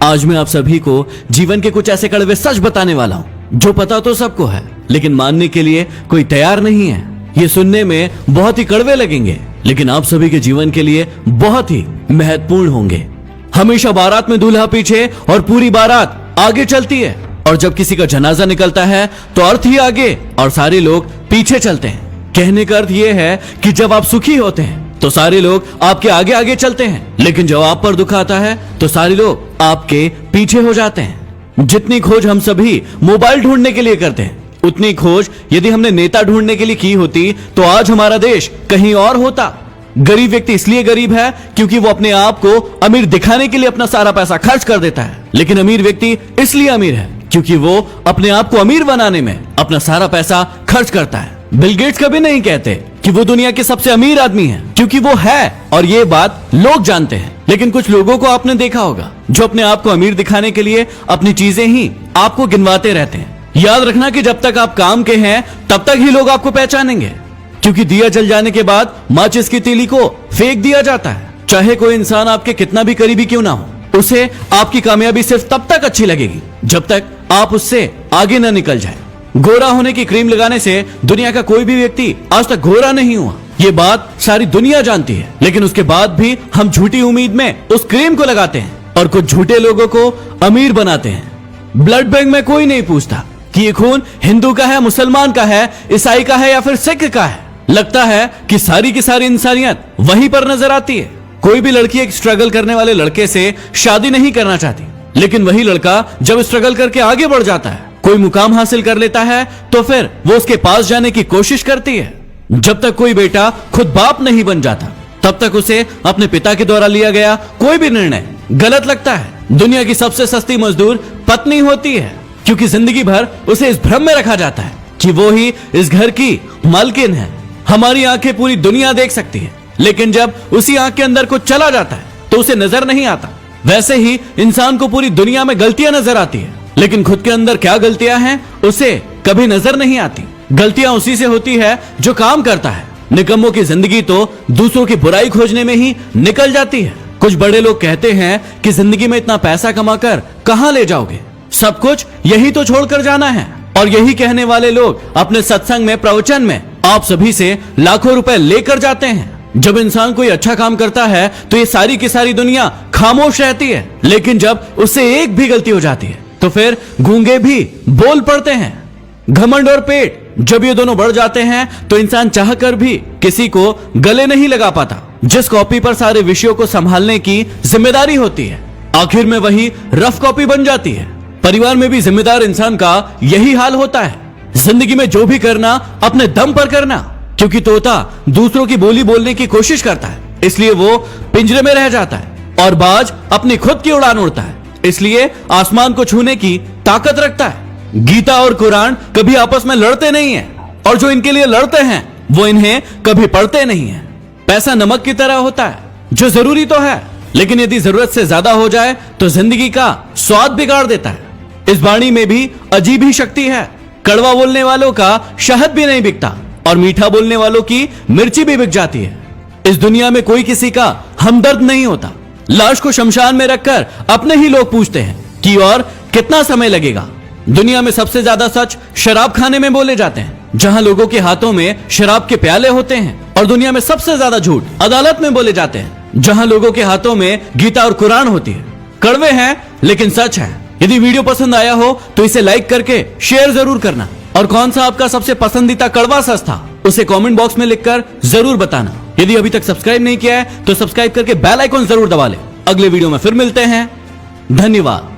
आज मैं आप सभी को जीवन के कुछ ऐसे कड़वे सच बताने वाला हूँ जो पता तो सबको है लेकिन मानने के लिए कोई तैयार नहीं है। ये सुनने में बहुत ही कड़वे लगेंगे लेकिन आप सभी के जीवन के लिए बहुत ही महत्वपूर्ण होंगे। हमेशा बारात में दूल्हा पीछे और पूरी बारात आगे चलती है और जब किसी का जनाजा निकलता है तो अर्थ ही आगे और सारे लोग पीछे चलते हैं। कहने का अर्थ यह है कि जब आप सुखी होते हैं तो सारे लोग आपके आगे आगे चलते हैं, लेकिन जब आप पर दुख आता है तो सारे लोग आपके पीछे हो जाते हैं। जितनी खोज हम सभी मोबाइल ढूंढने के लिए करते हैं उतनी खोज यदि हमने नेता ढूंढने के लिए की होती तो आज हमारा देश कहीं और होता। गरीब व्यक्ति इसलिए गरीब है क्योंकि वो अपने आप को अमीर दिखाने के लिए अपना सारा पैसा खर्च कर देता है, लेकिन अमीर व्यक्ति इसलिए अमीर है क्योंकि वो अपने आप को अमीर बनाने में अपना सारा पैसा खर्च करता है। बिल गेट्स कभी नहीं कहते कि वो दुनिया के सबसे अमीर आदमी है क्योंकि वो है और ये बात लोग जानते हैं, लेकिन कुछ लोगों को आपने देखा होगा जो अपने आप को अमीर दिखाने के लिए अपनी चीजें ही आपको गिनवाते रहते हैं। याद रखना कि जब तक आप काम के हैं तब तक ही लोग आपको पहचानेंगे, क्योंकि दिया जल जाने के बाद माचिस की तीली को फेंक दिया जाता है। चाहे कोई इंसान आपके कितना भी करीबी क्यों ना हो, उसे आपकी कामयाबी सिर्फ तब तक अच्छी लगेगी जब तक आप उससे आगे न निकल जाए। गोरा होने की क्रीम लगाने से दुनिया का कोई भी व्यक्ति आज तक गोरा नहीं हुआ, ये बात सारी दुनिया जानती है, लेकिन उसके बाद भी हम झूठी उम्मीद में उस क्रीम को लगाते हैं और कुछ झूठे लोगों को अमीर बनाते हैं। ब्लड बैंक में कोई नहीं पूछता कि ये खून हिंदू का है, मुसलमान का है, ईसाई का है या फिर सिख का है। लगता है कि सारी की सारी इंसानियत वहीं पर नजर आती है। कोई भी लड़की एक स्ट्रगल करने वाले लड़के से शादी नहीं करना चाहती, लेकिन वही लड़का जब स्ट्रगल करके आगे बढ़ जाता है, कोई मुकाम हासिल कर लेता है तो फिर वो उसके पास जाने की कोशिश करती है। जब तक कोई बेटा खुद बाप नहीं बन जाता तब तक उसे अपने पिता के द्वारा लिया गया कोई भी निर्णय गलत लगता है। दुनिया की सबसे सस्ती मजदूर पत्नी होती है क्योंकि जिंदगी भर उसे इस भ्रम में रखा जाता है कि वो ही इस घर की मालकिन है। हमारी आंखें पूरी दुनिया देख सकती है, लेकिन जब उसी आंख के अंदर कुछ चला जाता है तो उसे नजर नहीं आता। वैसे ही इंसान को पूरी दुनिया में गलतियां नजर आती है, लेकिन खुद के अंदर क्या गलतियां हैं उसे कभी नजर नहीं आती। गलतियां उसी से होती है जो काम करता है। निकम्मों की जिंदगी तो दूसरों की बुराई खोजने में ही निकल जाती है। कुछ बड़े लोग कहते हैं कि जिंदगी में इतना पैसा कमाकर कहां ले जाओगे, सब कुछ यही तो छोड़कर जाना है। और यही कहने वाले लोग अपने सत्संग में, प्रवचन में आप सभी से लाखों रुपए लेकर जाते हैं। जब इंसान कोई अच्छा काम करता है तो ये सारी की सारी दुनिया खामोश रहती है, लेकिन जब उससे एक भी गलती हो जाती है तो फिर गूंगे भी बोल पड़ते हैं। घमंड और पेट जब ये दोनों बढ़ जाते हैं तो इंसान चाहकर भी किसी को गले नहीं लगा पाता। जिस कॉपी पर सारे विषयों को संभालने की जिम्मेदारी होती है, आखिर में वही रफ कॉपी बन जाती है। परिवार में भी जिम्मेदार इंसान का यही हाल होता है। जिंदगी में जो भी करना अपने दम पर करना, क्योंकि तोता दूसरों की बोली बोलने की कोशिश करता है इसलिए वो पिंजरे में रह जाता है, और बाज अपनी खुद की उड़ान उड़ता है इसलिए आसमान को छूने की ताकत रखता है। गीता और कुरान कभी आपस में लड़ते नहीं हैं, और जो इनके लिए लड़ते हैं वो इन्हें कभी पढ़ते नहीं हैं। पैसा नमक की तरह होता है जो जरूरी तो है, लेकिन यदि जरूरत से ज्यादा हो जाए तो जिंदगी का स्वाद बिगाड़ देता है। इस वाणी में भी अजीब ही शक्ति है। कड़वा बोलने वालों का शहद भी नहीं बिकता और मीठा बोलने वालों की मिर्ची भी बिक जाती है। इस दुनिया में कोई किसी का हमदर्द नहीं होता। लाश को शमशान में रखकर अपने ही लोग पूछते हैं कि और कितना समय लगेगा। दुनिया में सबसे ज्यादा सच शराब खाने में बोले जाते हैं, जहां लोगों के हाथों में शराब के प्याले होते हैं, और दुनिया में सबसे ज्यादा झूठ अदालत में बोले जाते हैं, जहां लोगों के हाथों में गीता और कुरान होती है। कड़वे हैं लेकिन सच है। यदि वीडियो पसंद आया हो तो इसे लाइक करके शेयर जरूर करना, और कौन सा आपका सबसे पसंदीदा कड़वा सच था उसे कमेंट बॉक्स में लिखकर जरूर बताना। यदि अभी तक सब्सक्राइब नहीं किया है तो सब्सक्राइब करके बेल आइकन जरूर दबा लें। अगले वीडियो में फिर मिलते हैं। धन्यवाद।